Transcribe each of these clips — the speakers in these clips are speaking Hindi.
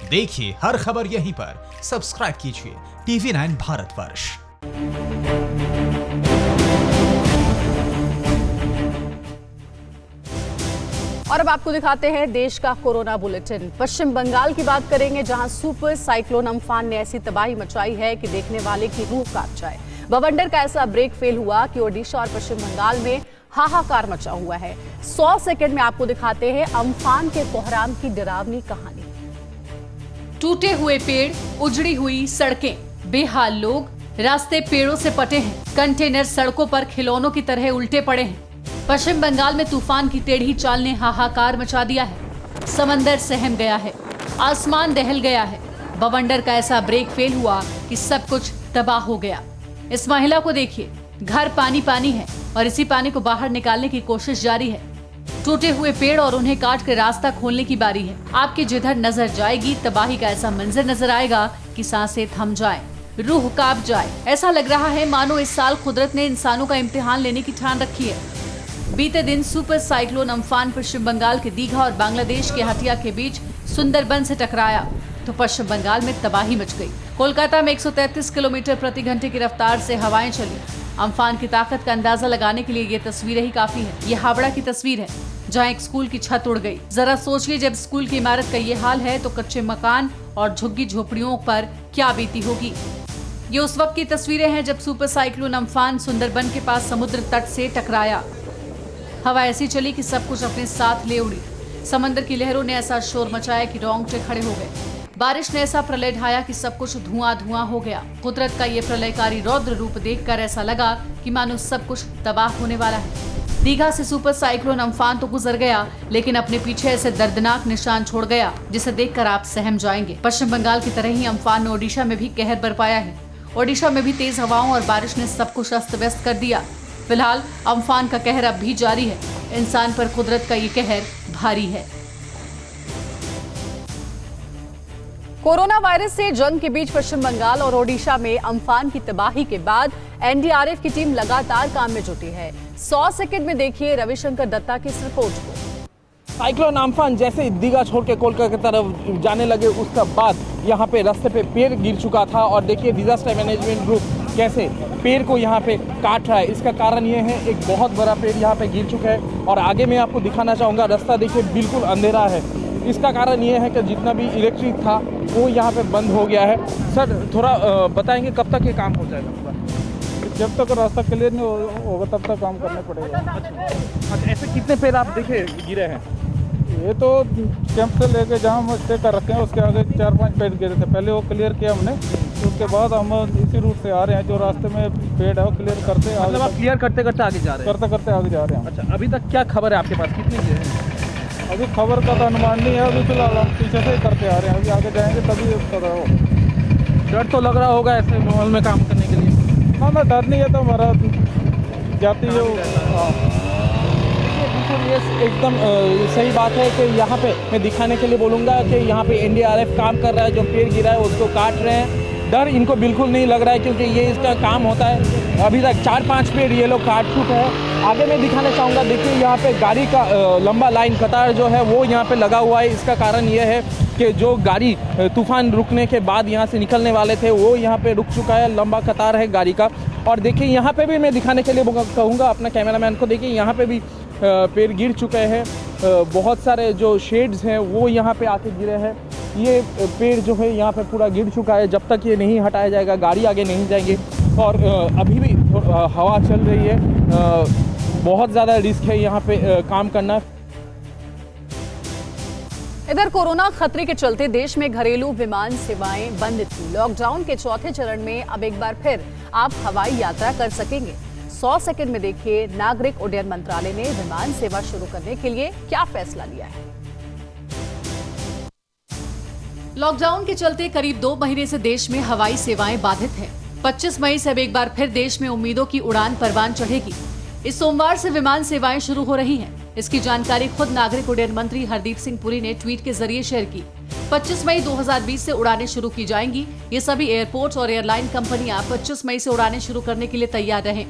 देखिए हर खबर यहीं पर। सब्सक्राइब कीजिए TV9 भारतवर्ष। और अब आपको दिखाते हैं देश का कोरोना बुलेटिन। पश्चिम बंगाल की बात करेंगे, जहां सुपर साइक्लोन अम्फान ने ऐसी तबाही मचाई है कि देखने वाले की रूह कांप जाए। बवंडर का ऐसा ब्रेक फेल हुआ कि ओडिशा और पश्चिम बंगाल में हाहाकार मचा हुआ है। 100 सेकंड में आपको दिखाते हैं अम्फान के कोहराम की डरावनी कहानी। टूटे हुए पेड़, उजड़ी हुई सड़कें, बेहाल लोग, रास्ते पेड़ों से पटे हैं, कंटेनर सड़कों पर खिलौनों की तरह उल्टे पड़े हैं। पश्चिम बंगाल में तूफान की टेढ़ी चाल ने हाहाकार मचा दिया है। समंदर सहम गया है, आसमान दहल गया है। बवंडर का ऐसा ब्रेक फेल हुआ कि सब कुछ तबाह हो गया। इस महिला को देखिए, घर पानी पानी है और इसी पानी को बाहर निकालने की कोशिश जारी है। टूटे हुए पेड़ और उन्हें काट कर रास्ता खोलने की बारी है। आपकी जिधर नजर जाएगी तबाही का ऐसा मंजर नजर आएगा कि सांसें थम जाए, रूह कांप जाए। ऐसा लग रहा है मानो इस साल कुदरत ने इंसानों का इम्तिहान लेने की ठान रखी है। बीते दिन सुपर साइक्लोन अम्फान पश्चिम बंगाल के दीघा और बांग्लादेश के हटिया के बीच सुंदरबन से टकराया तो पश्चिम बंगाल में तबाही मच गई। कोलकाता में 133 किलोमीटर प्रति घंटे की रफ्तार से हवाएं चली। अम्फान की ताकत का अंदाजा लगाने के लिए ये तस्वीरें ही काफी है। ये हावड़ा की तस्वीर है, जहां एक स्कूल की छत उड़ गई। जरा सोचिए, जब स्कूल की इमारत का ये हाल है तो कच्चे मकान और झुग्गी झोपड़ियों पर क्या बीती होगी। ये उस वक्त की तस्वीरें हैं जब सुपर साइक्लोन अम्फान सुंदरबन के पास समुद्र तट से टकराया। हवा ऐसी चली कि सब कुछ अपने साथ ले उड़ी। समंदर की लहरों ने ऐसा शोर मचाया कि रोंगटे खड़े हो गए। बारिश ने ऐसा प्रलय ढाया कि सब कुछ धुआं धुआं हो गया। कुदरत का ये प्रलयकारी रौद्र रूप देखकर ऐसा लगा कि मानो सब कुछ तबाह होने वाला है। दीघा से सुपर साइक्लोन अम्फान तो गुजर गया, लेकिन अपने पीछे ऐसे दर्दनाक निशान छोड़ गया जिसे देखकर आप सहम जाएंगे। पश्चिम बंगाल की तरह ही अम्फान ने ओडिशा में भी कहर बरपाया है। ओडिशा में भी तेज हवाओं और बारिश ने सब कुछ अस्त व्यस्त कर दिया। फिलहाल अम्फान का कहर अब भी जारी है। इंसान पर कुदरत का ये कहर भारी है। कोरोना वायरस से जंग के बीच पश्चिम बंगाल और ओडिशा में अम्फान की तबाही के बाद एनडीआरएफ की टीम लगातार काम में जुटी है। 100 सेकंड में देखिए रविशंकर दत्ता की इस रिपोर्ट को। साइक्लोन अम्फान जैसे दीघा छोड़ के कोलकाता की तरफ जाने लगे, उसके बाद यहाँ पे रास्ते पे पेड़ गिर चुका था और देखिए डिजास्टर मैनेजमेंट ग्रुप कैसे पेड़ को यहाँ पे काट रहा है। इसका कारण ये है, एक बहुत बड़ा पेड़ यहाँ पे गिर चुका है और आगे मैं आपको दिखाना चाहूँगा, रास्ता देखिए बिल्कुल अंधेरा है। इसका कारण ये है कि जितना भी इलेक्ट्रिक था वो यहाँ पे बंद हो गया है। सर थोड़ा बताएंगे कब तक ये काम हो जाएगा पूरा? जब तक रास्ता क्लियर नहीं होगा तब तक काम करना पड़ेगा। अच्छा, ऐसे कितने पेड़ आप देखे गिरे हैं? ये तो कैंप से लेके जहाँ हम स्टे कर रखे हैं उसके आगे 4-5 पेड़ गिरे थे। पहले वो क्लियर किया हमने, उसके बाद हम इसी रूट से आ रहे हैं। जो रास्ते में पेड़ है वो क्लियर करते मतलब आप क्लियर करते करते आगे जा रहे हैं? करते करते आगे जा रहे हैं। अच्छा, अभी तक क्या खबर है आपके पास, कितनी गिरे हैं? अभी खबर का तो अनुमान नहीं है। अभी फिलहाल हम पीछे से ही करते आ रहे हैं। अभी आगे जाएंगे तभी पता हो। डर तो लग रहा होगा ऐसे माहौल में काम करने के लिए? हाँ ना, डर नहीं है तो हमारा जाती है। ये एकदम सही बात है कि यहाँ पे मैं दिखाने के लिए बोलूँगा कि यहाँ पे एनडीआरएफ काम कर रहा है। जो पेड़ गिरा है उसको काट रहे हैं। डर इनको बिल्कुल नहीं लग रहा है क्योंकि ये इसका काम होता है। अभी तक 4-5 पेड़ ये लोग काट चुके हैं। आगे मैं दिखाना चाहूँगा, देखिए यहाँ पे गाड़ी का लंबा लाइन कतार जो है वो यहाँ पे लगा हुआ है। इसका कारण ये है कि जो गाड़ी तूफान रुकने के बाद यहाँ से निकलने वाले थे वो यहाँ पे रुक चुका है। लंबा कतार है गाड़ी का। और देखिए यहाँ पे भी मैं दिखाने के लिए कहूँगा अपना कैमरामैन को, देखिए यहाँ पे भी पेड़ गिर चुके हैं। बहुत सारे जो शेड्स हैं वो यहाँ पे आके गिरे हैं। ये पेड़ जो है यहाँ पे पूरा गिर चुका है। जब तक ये नहीं हटाया जाएगा गाड़ी आगे नहीं जाएंगे। और अभी भी हवा चल रही है, बहुत ज़्यादा रिस्क है यहाँ पे काम करना। इधर कोरोना खतरे के चलते देश में घरेलू विमान सेवाएं बंद थी। लॉकडाउन के चौथे चरण में अब एक बार फिर आप हवाई यात्रा कर सकेंगे। 100 सेकंड में देखिए नागरिक उड्डयन मंत्रालय ने विमान सेवा शुरू करने के लिए क्या फैसला लिया है। लॉकडाउन के चलते करीब 2 महीने से देश में हवाई सेवाएं बाधित हैं। 25 मई से अब एक बार फिर देश में उम्मीदों की उड़ान परवान चढ़ेगी। इस सोमवार से विमान सेवाएं शुरू हो रही हैं। इसकी जानकारी खुद नागरिक उड्डयन मंत्री हरदीप सिंह पुरी ने ट्वीट के जरिए शेयर की। 25 मई 2020 से उड़ानें शुरू की जाएंगी। ये सभी एयरपोर्ट और एयरलाइन कंपनियां 25 मई से उड़ानें शुरू करने के लिए तैयार रहें।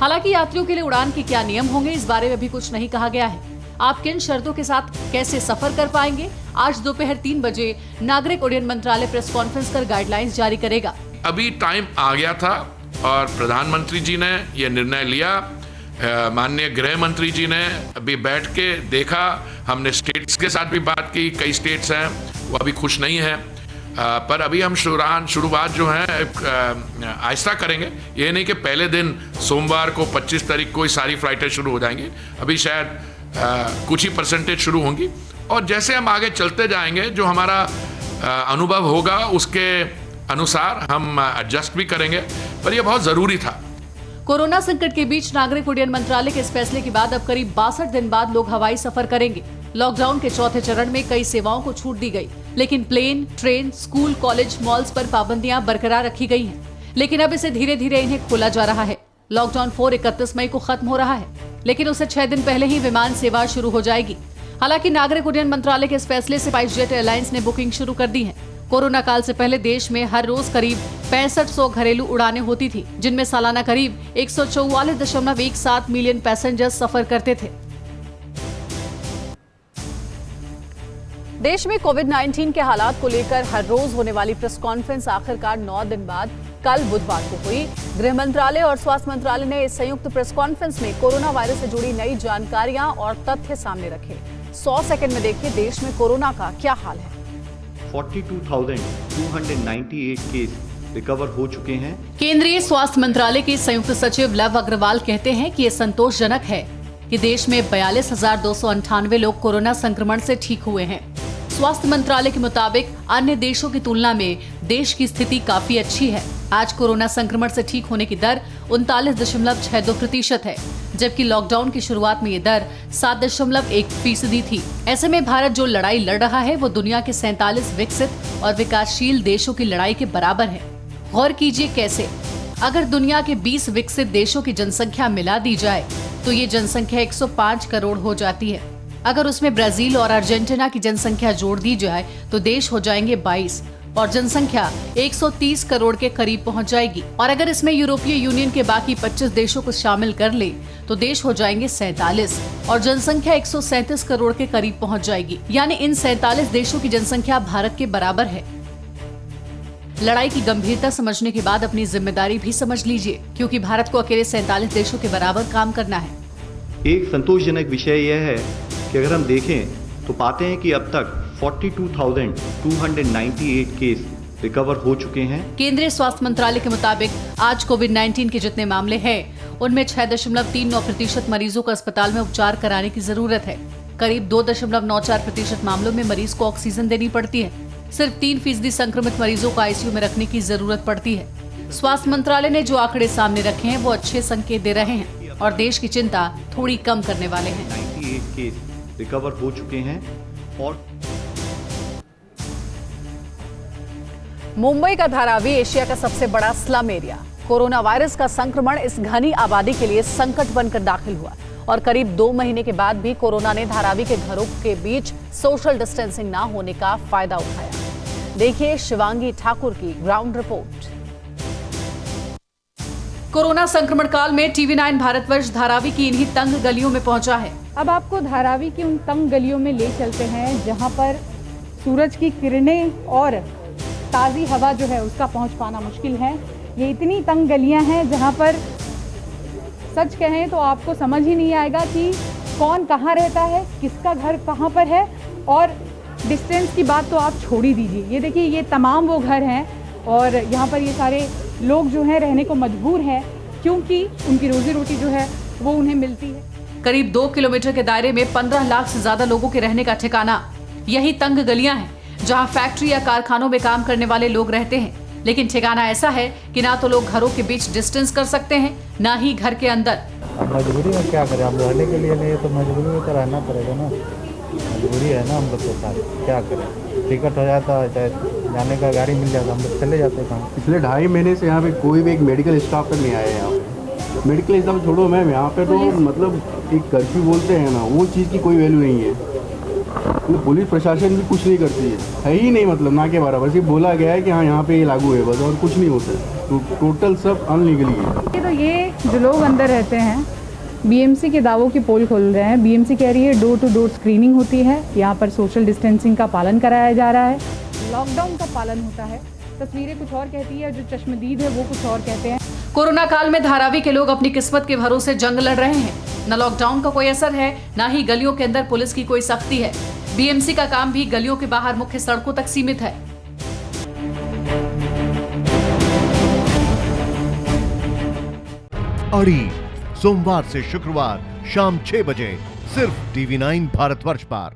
हालांकि यात्रियों के लिए उड़ान के क्या नियम होंगे, इस बारे में भी कुछ नहीं कहा गया है। आप किन शर्तों के साथ कैसे सफर कर पाएंगे? आज दोपहर 3 बजे नागरिक उड्डयन मंत्रालय प्रेस कॉन्फ्रेंस कर गाइडलाइंस जारी करेगा। अभी टाइम आ गया था और प्रधानमंत्री जी ने यह निर्णय लिया। माननीय गृह मंत्री जी ने अभी बैठ के देखा, हमने स्टेट्स के साथ भी बात की, कई स्टेट्स हैं वो अभी खुश नहीं है, पर अभी हम शुरुआत जो है आहिस्ता करेंगे। ये नहीं कि पहले दिन सोमवार को 25 तारीख को ही सारी फ्लाइटें शुरू हो जाएंगी, अभी शायद कुछ ही परसेंटेज शुरू होंगी और जैसे हम आगे चलते जाएंगे जो हमारा अनुभव होगा उसके अनुसार हम एडजस्ट भी करेंगे, पर यह बहुत ज़रूरी था। कोरोना संकट के बीच नागरिक उड्डयन मंत्रालय के इस फैसले के बाद अब करीब 62 दिन बाद लोग हवाई सफर करेंगे। लॉकडाउन के चौथे चरण में कई सेवाओं को छूट दी गई, लेकिन plane, train, school, college, malls पर पाबंदियां बरकरार रखी गई हैं। लेकिन अब इसे धीरे धीरे इन्हें खोला जा रहा है। लॉकडाउन 31 मई को खत्म हो रहा है, लेकिन उससे 6 दिन पहले ही विमान सेवा शुरू हो जाएगी। हालांकि नागरिक उड्डयन मंत्रालय के इस फैसले से स्पाइसजेट एयरलाइंस ने बुकिंग शुरू कर दी है। कोरोना काल से पहले देश में हर रोज करीब 6500 घरेलू उड़ानें होती थी, जिनमें सालाना करीब 144.17 मिलियन पैसेंजर्स सफर करते थे। देश में कोविड-19 के हालात को लेकर हर रोज होने वाली प्रेस कॉन्फ्रेंस आखिरकार 9 दिन बाद कल बुधवार को हुई। गृह मंत्रालय और स्वास्थ्य मंत्रालय ने इस संयुक्त प्रेस कॉन्फ्रेंस में कोरोना वायरस से जुड़ी नई जानकारियां और तथ्य सामने रखे। 100 सेकंड में देखिए देश में कोरोना का क्या हाल है। 42,298 केस रिकवर हो चुके हैं। केंद्रीय स्वास्थ्य मंत्रालय के संयुक्त सचिव लव अग्रवाल कहते हैं कि ये संतोषजनक है कि देश में 42,298 लोग कोरोना संक्रमण से ठीक हुए हैं। स्वास्थ्य मंत्रालय के मुताबिक अन्य देशों की तुलना में देश की स्थिति काफी अच्छी है। आज कोरोना संक्रमण से ठीक होने की दर 39.62% है, जबकि लॉकडाउन की शुरुआत में ये दर 7.1% थी। ऐसे में भारत जो लड़ाई लड़ रहा है वो दुनिया के 47 विकसित और विकासशील देशों की लड़ाई के बराबर है। गौर कीजिए कैसे? अगर दुनिया के 20 विकसित देशों की जनसंख्या मिला दी जाए तो ये जनसंख्या 105 करोड़ हो जाती है। अगर उसमें ब्राजील और अर्जेंटीना की जनसंख्या जोड़ दी जाए तो देश हो जाएंगे 22 और जनसंख्या 130 करोड़ के करीब पहुंच जाएगी। और अगर इसमें यूरोपीय यूनियन के बाकी 25 देशों को शामिल कर ले तो देश हो जाएंगे 47 और जनसंख्या 137 करोड़ के करीब पहुंच जाएगी। यानी इन 47 देशों की जनसंख्या भारत के बराबर है। लड़ाई की गंभीरता समझने के बाद अपनी जिम्मेदारी भी समझ लीजिए, क्योंकि भारत को अकेले 47 देशों के बराबर काम करना है। एक संतोषजनक विषय यह है कि अगर हम देखें तो पाते हैं कि अब तक 42,298 केस रिकवर हो चुके हैं। केंद्रीय स्वास्थ्य मंत्रालय के मुताबिक आज कोविड-19 के जितने मामले हैं उनमें 6.39% मरीजों को अस्पताल में उपचार कराने की जरूरत है। करीब 2.94% मामलों में मरीज को ऑक्सीजन देनी पड़ती है। सिर्फ 3% संक्रमित मरीजों को आईसीयू में रखने की जरूरत पड़ती है। स्वास्थ्य मंत्रालय ने जो आंकड़े सामने रखे हैं वो अच्छे संकेत दे रहे हैं और देश की चिंता थोड़ी कम करने वाले हैं। 98 केस रिकवर हो चुके हैं और मुंबई का धारावी एशिया का सबसे बड़ा स्लम एरिया। कोरोना वायरस का संक्रमण इस घनी आबादी के लिए संकट बनकर दाखिल हुआ और करीब 2 महीने के बाद भी कोरोना ने धारावी के घरों के बीच सोशल डिस्टेंसिंग ना होने का फायदा उठाया। देखिए शिवांगी ठाकुर की ग्राउंड रिपोर्ट। कोरोना संक्रमण काल में TV9 भारतवर्ष धारावी की इन्हीं तंग गलियों में पहुंचा है। अब आपको धारावी की उन तंग गलियों में ले चलते हैं जहां पर सूरज की किरणें और ताज़ी हवा जो है उसका पहुंच पाना मुश्किल है। ये इतनी तंग गलियां हैं जहां पर सच कहें तो आपको समझ ही नहीं आएगा कि कौन कहाँ रहता है, किसका घर कहाँ पर है। और डिस्टेंस की बात तो आप छोड़ ही दीजिए। ये देखिए, ये तमाम वो घर हैं और यहाँ पर ये सारे लोग जो हैं रहने को मजबूर हैं क्योंकि उनकी रोजी रोटी जो है वो उन्हें मिलती है। करीब 2 किलोमीटर के दायरे में 15 लाख से ज्यादा लोगों के रहने का ठिकाना यही तंग गलियां हैं, जहां फैक्ट्री या कारखानों में काम करने वाले लोग रहते हैं। लेकिन ठिकाना ऐसा है कि ना तो लोग घरों के बीच डिस्टेंस कर सकते हैं, ना ही घर के अंदर। अब मजबूरी में क्या करें, हम रहने के लिए नहीं तो मजबूरी में तो रहना पड़ेगा ना। मजबूरी है ना हम लोग के साथ, क्या करें। टिकट हो जाता है, जाने का गाड़ी मिल जाता, हम लोग चले जाते हैं। पिछले 2.5 महीने से यहाँ पे कोई भी एक मेडिकल स्टाफ तक नहीं आया है। यहाँ पे मेडिकल स्टाफ छोड़ो मैम, यहाँ पे तो मतलब एक कर्फ्यू बोलते हैं ना, वो चीज़ की कोई वैल्यू नहीं है। मतलब पुलिस प्रशासन भी कुछ नहीं करती है ही नहीं, मतलब ना के बराबर। सिर्फ बोला गया है कि हाँ यहाँ पे ये लागू है बस, और कुछ नहीं होता है। तो टोटल सब अनलीगली है। तो ये जो लोग अंदर रहते हैं बीएमसी के दावों की पोल खोल रहे हैं। बीएमसी कह रही है डोर टू डोर स्क्रीनिंग होती है, यहाँ पर सोशल डिस्टेंसिंग का पालन कराया जा रहा है, लॉकडाउन का पालन होता है। तस्वीरें कुछ और कहती है, जो चश्मदीद है वो कुछ और कहते हैं। कोरोना काल में धारावी के लोग अपनी किस्मत के भरोसे जंग लड़ रहे हैं। न लॉकडाउन का कोई असर है, न ही गलियों के अंदर पुलिस की कोई सख्ती है। बीएमसी का काम भी गलियों के बाहर मुख्य सड़कों तक सीमित है। अड़ी सोमवार से शुक्रवार शाम 6 बजे सिर्फ TV9 भारतवर्ष पर।